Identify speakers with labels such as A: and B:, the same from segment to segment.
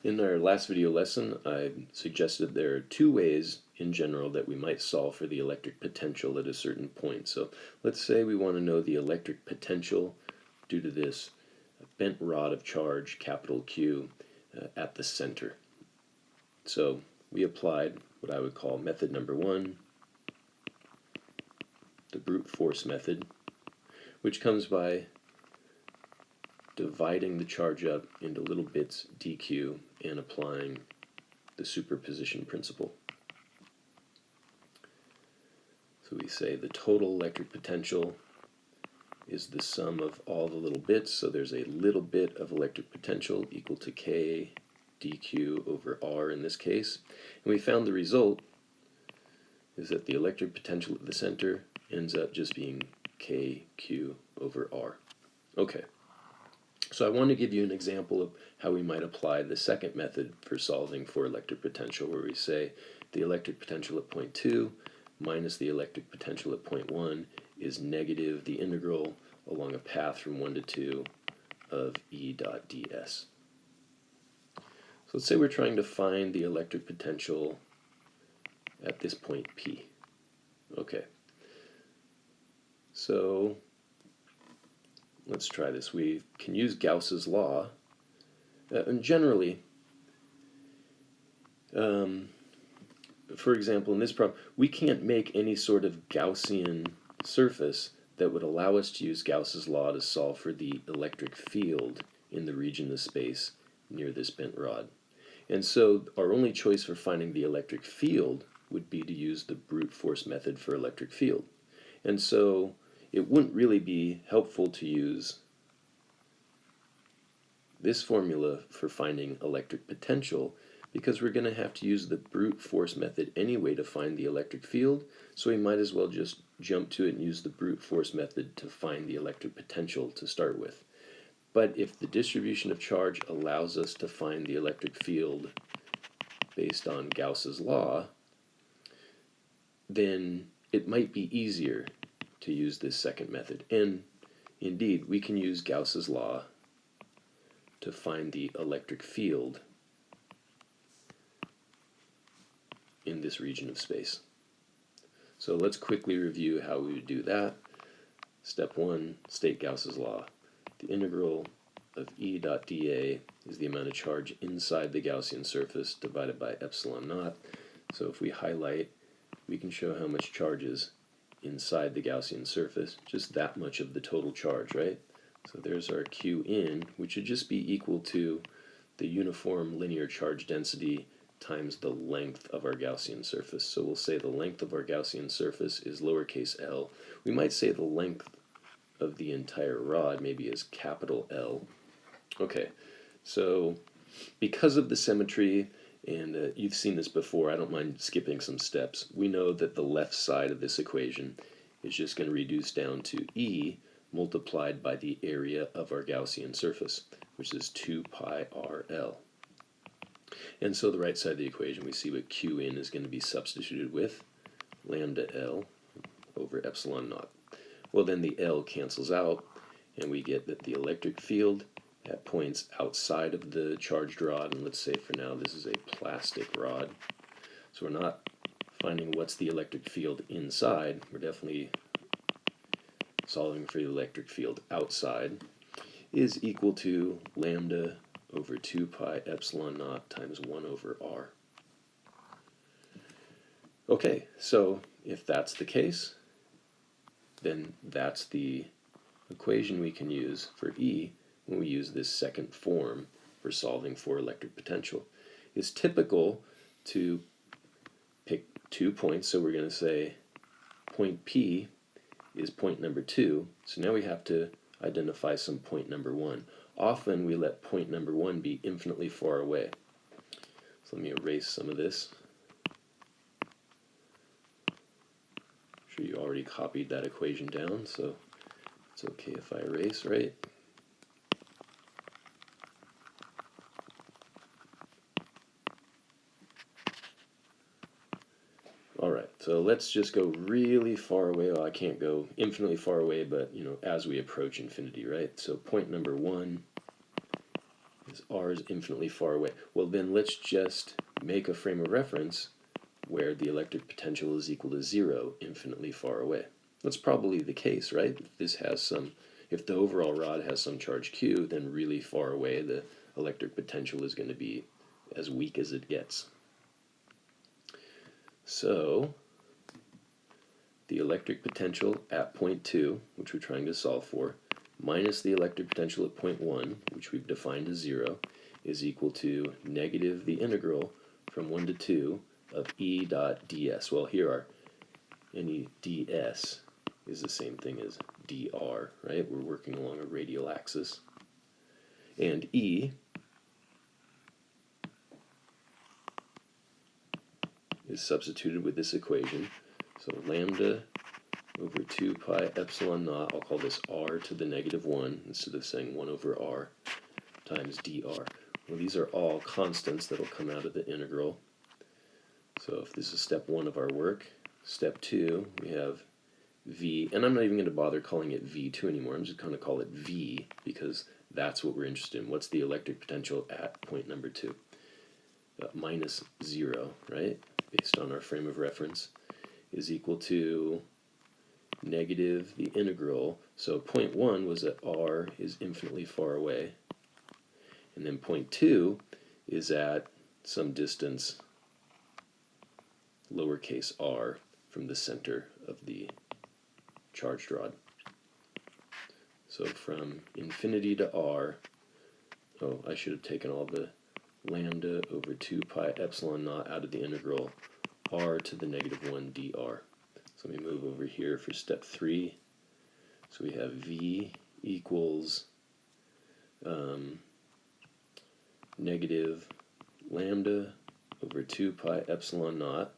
A: In our last video lesson, I suggested there are two ways in general that we might solve for the electric potential at a certain point. So let's say we want to know the electric potential due to this bent rod of charge, capital Q, at the center. So we applied what I would call method number one, the brute force method, which comes by dividing the charge up into little bits dq and applying the superposition principle. So we say the total electric potential is the sum of all the little bits, so there's a little bit of electric potential equal to k dq over r in this case. And we found the result is that the electric potential at the center ends up just being kq over r. Okay. So I want to give you an example of how we might apply the second method for solving for electric potential, where we say the electric potential at point 2 minus the electric potential at point 1 is negative the integral along a path from 1 to 2 of E dot ds. So let's say we're trying to find the electric potential at this point P. Okay. So let's try this. We can use Gauss's law, and generally, for example, in this problem, we can't make any sort of Gaussian surface that would allow us to use Gauss's law to solve for the electric field in the region of space near this bent rod. And so our only choice for finding the electric field would be to use the brute force method for electric field. And so it wouldn't really be helpful to use this formula for finding electric potential, because we're going to have to use the brute force method anyway to find the electric field, so we might as well just jump to it and use the brute force method to find the electric potential to start with. But if the distribution of charge allows us to find the electric field based on Gauss's law, then it might be easier to use this second method. And indeed, we can use Gauss's law to find the electric field in this region of space. So let's quickly review how we would do that. Step 1, state Gauss's law. The integral of E dot dA is the amount of charge inside the Gaussian surface divided by epsilon naught. So if we highlight, we can show how much charge is inside the Gaussian surface, just that much of the total charge, right? So there's our Q in, which would just be equal to the uniform linear charge density times the length of our Gaussian surface. So we'll say the length of our Gaussian surface is lowercase l. We might say the length of the entire rod maybe is capital L. Okay, so because of the symmetry, and you've seen this before, I don't mind skipping some steps, we know that the left side of this equation is just going to reduce down to E multiplied by the area of our Gaussian surface, which is 2 pi RL. And so the right side of the equation, we see what Q in is going to be substituted with lambda L over epsilon naught. Well, then the L cancels out, and we get that the electric field at points outside of the charged rod, and let's say for now this is a plastic rod, so we're not finding what's the electric field inside, we're definitely solving for the electric field outside, is equal to lambda over 2 pi epsilon naught times 1 over r. Okay, so if that's the case, then that's the equation we can use for E when we use this second form for solving for electric potential. It's typical to pick 2 points, so we're going to say point P is point number 2, so now we have to identify some point number 1. Often we let point number 1 be infinitely far away. So let me erase some of this. I'm sure you already copied that equation down, so it's okay if I erase, right? Alright, so let's just go really far away. Well, I can't go infinitely far away, but as we approach infinity, right? So point number 1 is r is infinitely far away. Well, then let's just make a frame of reference where the electric potential is equal to 0 infinitely far away. That's probably the case, right? If the overall rod has some charge q, then really far away the electric potential is going to be as weak as it gets. So the electric potential at point 2, which we're trying to solve for, minus the electric potential at point 1, which we've defined as 0, is equal to negative the integral from 1 to 2 of E dot ds. Well, here are any ds is the same thing as dr, right? We're working along a radial axis. And E is substituted with this equation. So lambda over 2 pi epsilon naught, I'll call this r to the negative 1 instead of saying 1 over r, times dr. Well, these are all constants that will come out of the integral. So if this is step 1 of our work, step 2, we have v, and I'm not even going to bother calling it v2 anymore. I'm just going to call it v because that's what we're interested in. What's the electric potential at point number 2? Minus 0, right, based on our frame of reference, is equal to negative the integral. So point 1 was that r is infinitely far away, and then point 2 is at some distance lowercase r from the center of the charged rod. So from infinity to r, oh, I should have taken all the lambda over 2 pi epsilon naught out of the integral r to the negative 1 dr. So let me move over here for step 3. So we have v equals negative lambda over 2 pi epsilon naught,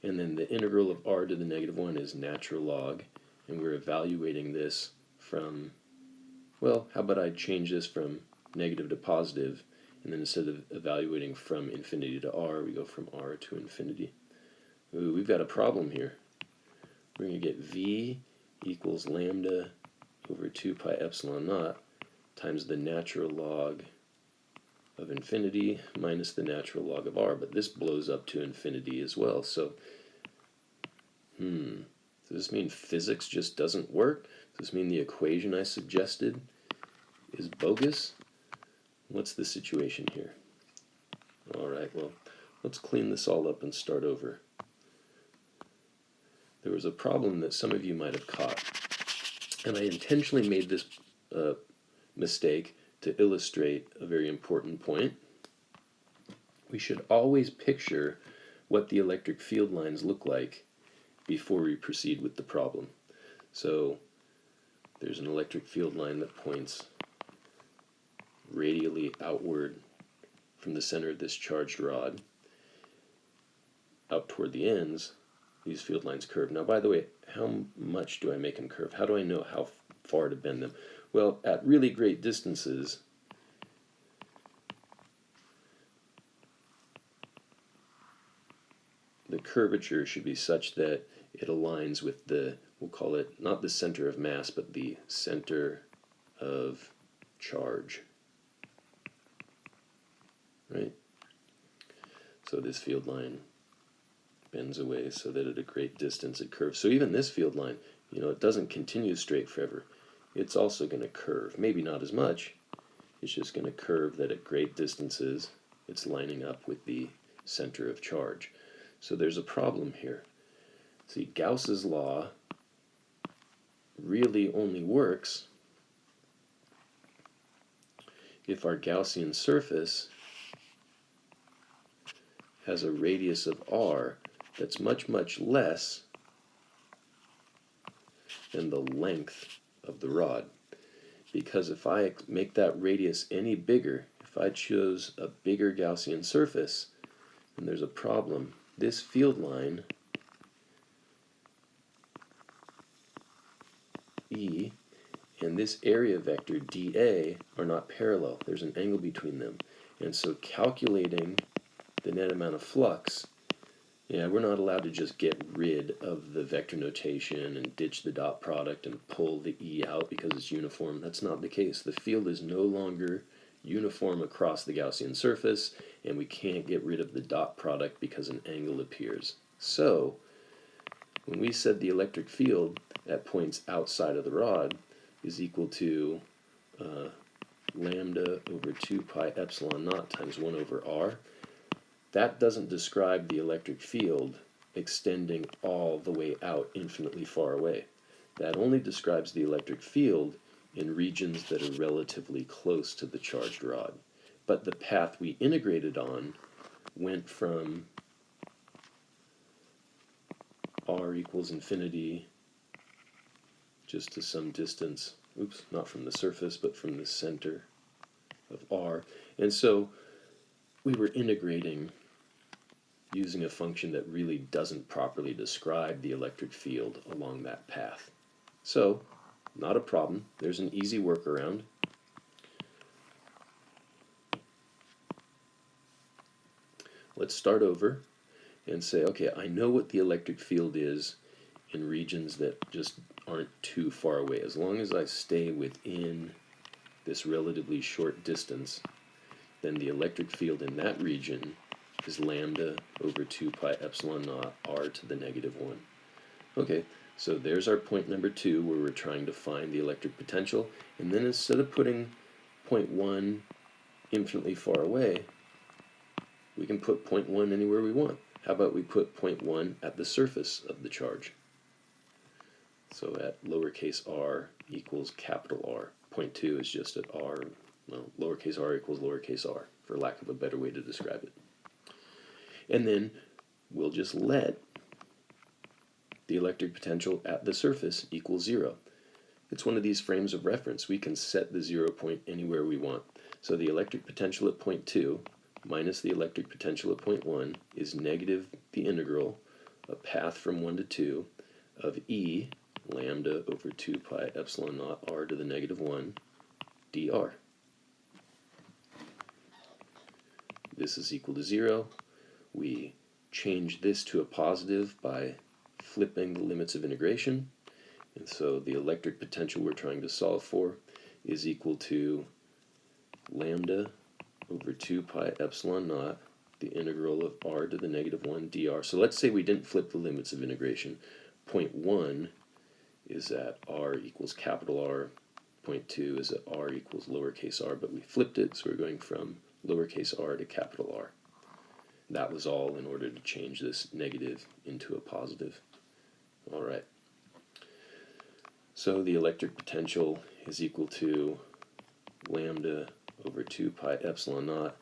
A: and then the integral of r to the negative 1 is natural log, and we're evaluating this from, well, how about I change this from negative to positive, and then instead of evaluating from infinity to r, we go from r to infinity. Ooh, we've got a problem here. We're going to get v equals lambda over 2 pi epsilon naught times the natural log of infinity minus the natural log of r, but this blows up to infinity as well. So, does this mean physics just doesn't work? Does this mean the equation I suggested is bogus? What's the situation here? All right, well, let's clean this all up and start over. There was a problem that some of you might have caught, and I intentionally made this mistake to illustrate a very important point. We should always picture what the electric field lines look like before we proceed with the problem. So there's an electric field line that points radially outward from the center of this charged rod out toward the ends. These field lines curve. Now, by the way, how much do I make them curve? How do I know how far to bend them? Well, at really great distances, the curvature should be such that it aligns with the, we'll call it not the center of mass, but the center of charge. Right? So this field line bends away so that at a great distance it curves. So even this field line, it doesn't continue straight forever. It's also going to curve. Maybe not as much. It's just going to curve that at great distances it's lining up with the center of charge. So there's a problem here. See, Gauss's law really only works if our Gaussian surface has a radius of r that's much, much less than the length of the rod. Because if I make that radius any bigger, if I chose a bigger Gaussian surface, then there's a problem. This field line, E, and this area vector, dA, are not parallel. There's an angle between them. And so calculating the net amount of flux, we're not allowed to just get rid of the vector notation and ditch the dot product and pull the E out because it's uniform. That's not the case. The field is no longer uniform across the Gaussian surface, and we can't get rid of the dot product because an angle appears. So, when we said the electric field at points outside of the rod is equal to lambda over 2 pi epsilon naught times 1 over r, that doesn't describe the electric field extending all the way out infinitely far away. That only describes the electric field in regions that are relatively close to the charged rod. But the path we integrated on went from r equals infinity just to some distance, oops, not from the surface, but from the center of r. And so we were integrating using a function that really doesn't properly describe the electric field along that path. So, not a problem. There's an easy workaround. Let's start over and say, okay, I know what the electric field is in regions that just aren't too far away. As long as I stay within this relatively short distance, then the electric field in that region is lambda over 2 pi epsilon naught r to the negative 1. Okay, so there's our point number 2 where we're trying to find the electric potential, and then instead of putting point 1 infinitely far away, we can put point 1 anywhere we want. How about we put point 1 at the surface of the charge? So at lowercase r equals capital R. Point 2 is just at r, well, lowercase r equals lowercase r, for lack of a better way to describe it. And then we'll just let the electric potential at the surface equal 0. It's one of these frames of reference. We can set the 0 point anywhere we want. So the electric potential at point 2 minus the electric potential at point 1 is negative the integral, a path from 1 to 2, of E lambda over 2 pi epsilon naught r to the negative 1 dr. This is equal to 0. We change this to a positive by flipping the limits of integration, and so the electric potential we're trying to solve for is equal to lambda over 2 pi epsilon naught, the integral of r to the negative 1 dr. So let's say we didn't flip the limits of integration. Point 1 is at r equals capital R, point 2 is at r equals lowercase r, but we flipped it, so we're going from lowercase r to capital R. That was all in order to change this negative into a positive. All right. So the electric potential is equal to lambda over 2 pi epsilon naught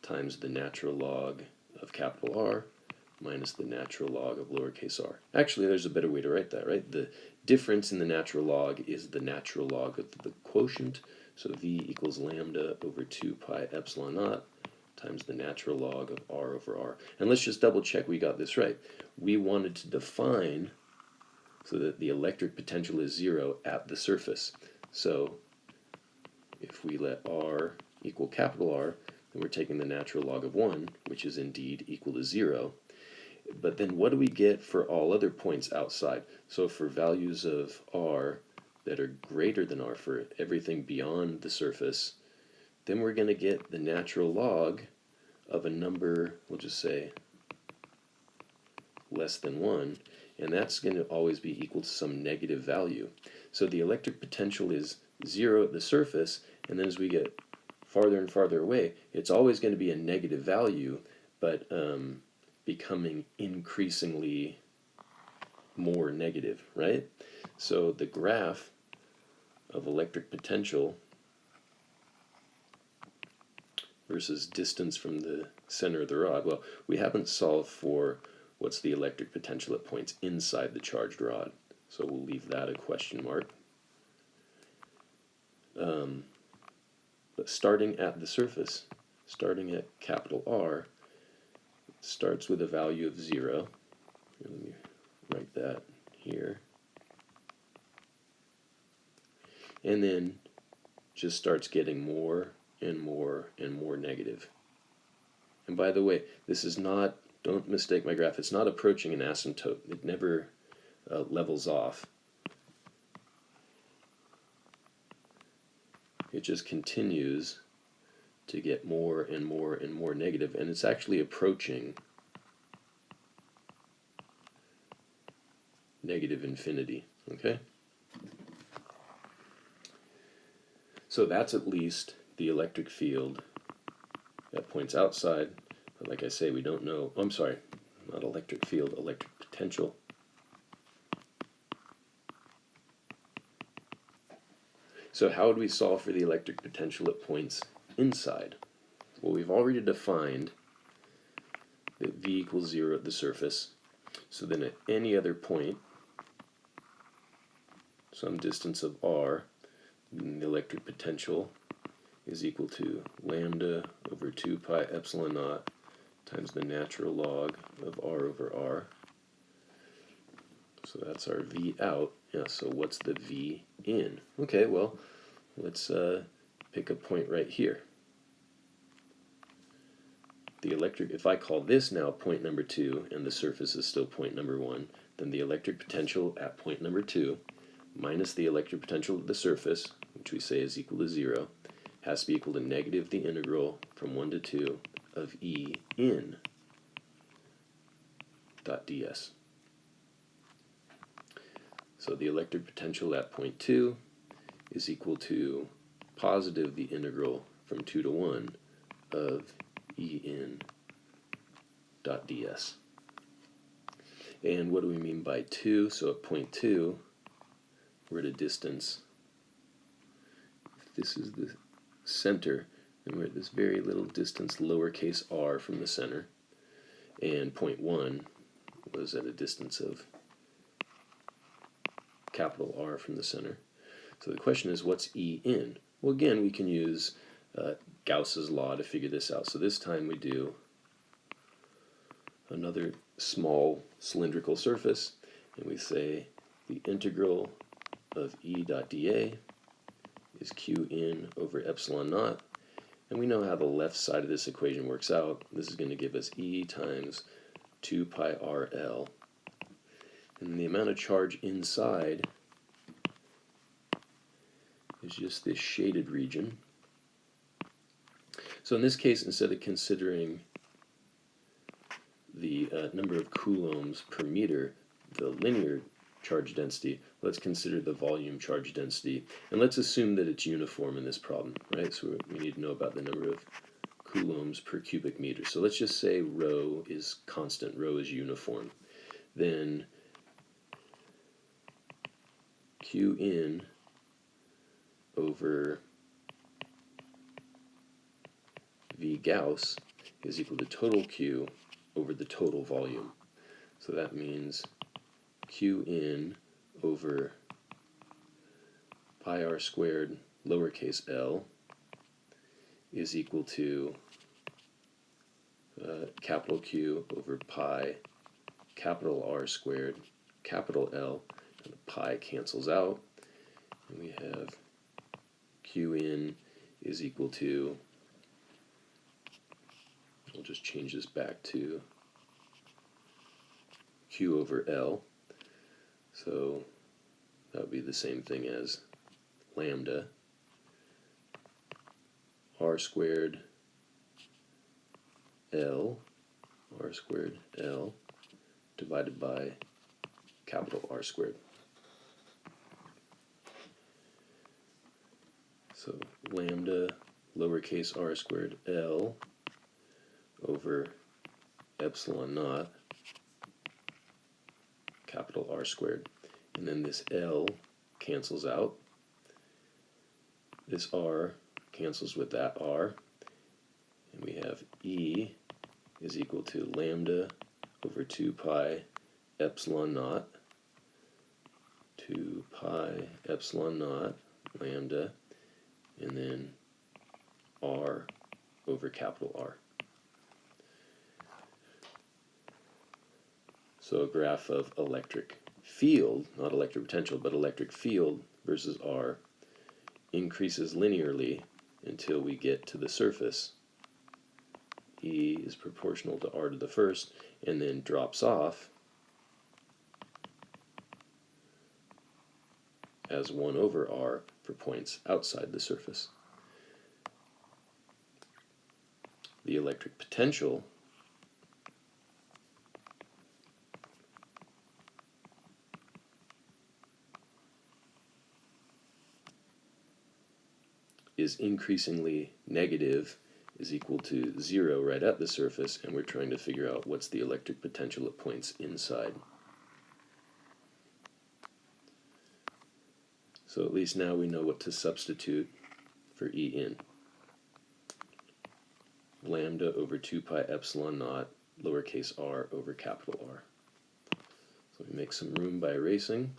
A: times the natural log of capital R minus the natural log of lowercase r. Actually, there's a better way to write that, right? The difference in the natural log is the natural log of the quotient, so v equals lambda over 2 pi epsilon naught times the natural log of r over r. And let's just double check we got this right. We wanted to define so that the electric potential is 0 at the surface. So if we let r equal capital R, then we're taking the natural log of 1, which is indeed equal to 0. But then what do we get for all other points outside? So for values of r that are greater than r, for everything beyond the surface, then we're going to get the natural log of a number, we'll just say less than 1, and that's going to always be equal to some negative value. So the electric potential is 0 at the surface, and then as we get farther and farther away, it's always going to be a negative value, but becoming increasingly more negative, right? So the graph of electric potential versus distance from the center of the rod. Well, we haven't solved for what's the electric potential at points inside the charged rod, so we'll leave that a question mark. But starting at the surface, starting at capital R, starts with a value of 0. Let me write that here. And then just starts getting more and more and more negative. And by the way, this is not, don't mistake my graph, it's not approaching an asymptote. It never levels off. It just continues to get more and more and more negative, and it's actually approaching negative infinity, okay? So that's at least the electric field at points outside, but like I say, we don't know, I'm sorry, not electric field, electric potential. So how would we solve for the electric potential at points inside? Well, we've already defined that V equals 0 at the surface, so then at any other point, some distance of r, the electric potential is equal to lambda over 2 pi epsilon naught times the natural log of r over r. So that's our V out. Yeah, so what's the V in? Okay, well, let's pick a point right here. The electric, if I call this now point number 2 and the surface is still point number 1, then the electric potential at point number 2 minus the electric potential at the surface, which we say is equal to 0, has to be equal to negative the integral from 1 to 2 of E in dot ds. So the electric potential at point 2 is equal to positive the integral from 2 to 1 of E in dot ds. And what do we mean by 2? So at point 2, we're at a distance, if this is the center, and we're at this very little distance, lowercase r, from the center, and point 1 was at a distance of capital R from the center. So the question is, what's E in? Well, again, we can use Gauss's law to figure this out. So this time we do another small cylindrical surface, and we say the integral of E dot dA is Q in over epsilon naught, and we know how the left side of this equation works out. This is going to give us E times 2 pi RL, and the amount of charge inside is just this shaded region. So in this case, instead of considering the number of coulombs per meter, the linear charge density, let's consider the volume charge density, and let's assume that it's uniform in this problem, right? So we need to know about the number of coulombs per cubic meter. So let's just say rho is constant, rho is uniform. Then Q in over V Gauss is equal to total Q over the total volume. So that means Q in over pi r squared lowercase l is equal to capital Q over pi capital R squared capital L, and the pi cancels out, and we have Q in is equal to, we'll just change this back to Q over L. So that would be the same thing as lambda R squared L divided by capital R squared. So lambda lowercase r squared L over epsilon naught capital R squared. And then this L cancels out. This R cancels with that R. And we have E is equal to lambda over 2 pi epsilon naught, 2 pi epsilon naught lambda, and then R over capital R. So a graph of electric field, not electric potential, but electric field versus R increases linearly until we get to the surface. E is proportional to R to the first, and then drops off as 1 over R for points outside the surface. the electric potential is increasingly negative is equal to 0 right at the surface, and we're trying to figure out what's the electric potential at points inside. So at least now we know what to substitute for E in. Lambda over 2 pi epsilon naught lowercase r over capital R. So we make some room by erasing.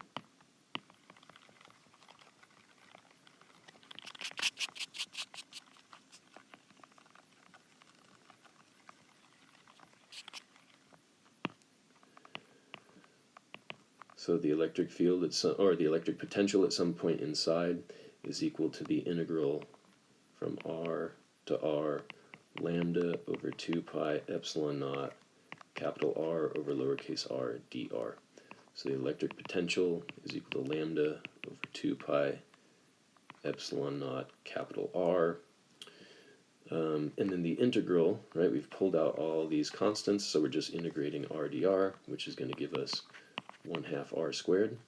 A: So the electric field at some, or the electric potential at some point inside is equal to the integral from r to r lambda over 2 pi epsilon naught capital R over lowercase r dr. So the electric potential is equal to lambda over 2 pi epsilon naught capital R. And then the integral, right, we've pulled out all these constants, so we're just integrating r dr, which is going to give us 1/2 r squared.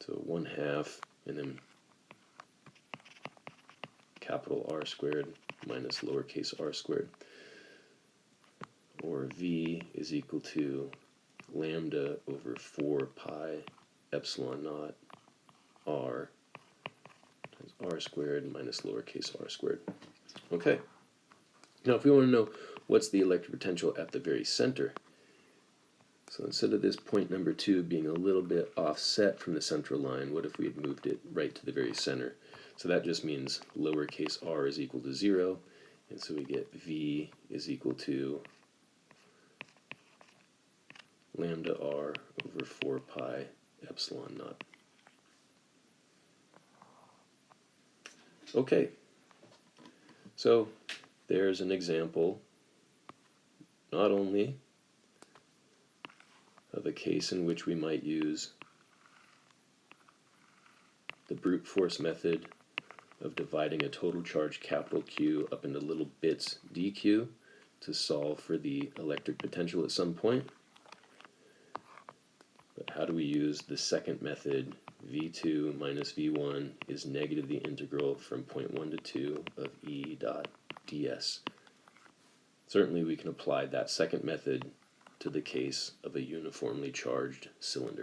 A: So 1/2, and then capital R squared minus lowercase r squared. Or v is equal to lambda over 4 pi epsilon naught r times r squared minus lowercase r squared. Okay. Now if we want to know what's the electric potential at the very center, so instead of this point number 2 being a little bit offset from the central line, what if we had moved it right to the very center? So that just means lowercase r is equal to 0, and so we get v is equal to lambda r over 4 pi epsilon naught. Okay, so there's an example not only of a case in which we might use the brute force method of dividing a total charge capital Q up into little bits dq to solve for the electric potential at some point. But how do we use the second method, v2 minus v1 is negative the integral from point 1 to 2 of E dot ds? Certainly we can apply that second method to the case of a uniformly charged cylinder.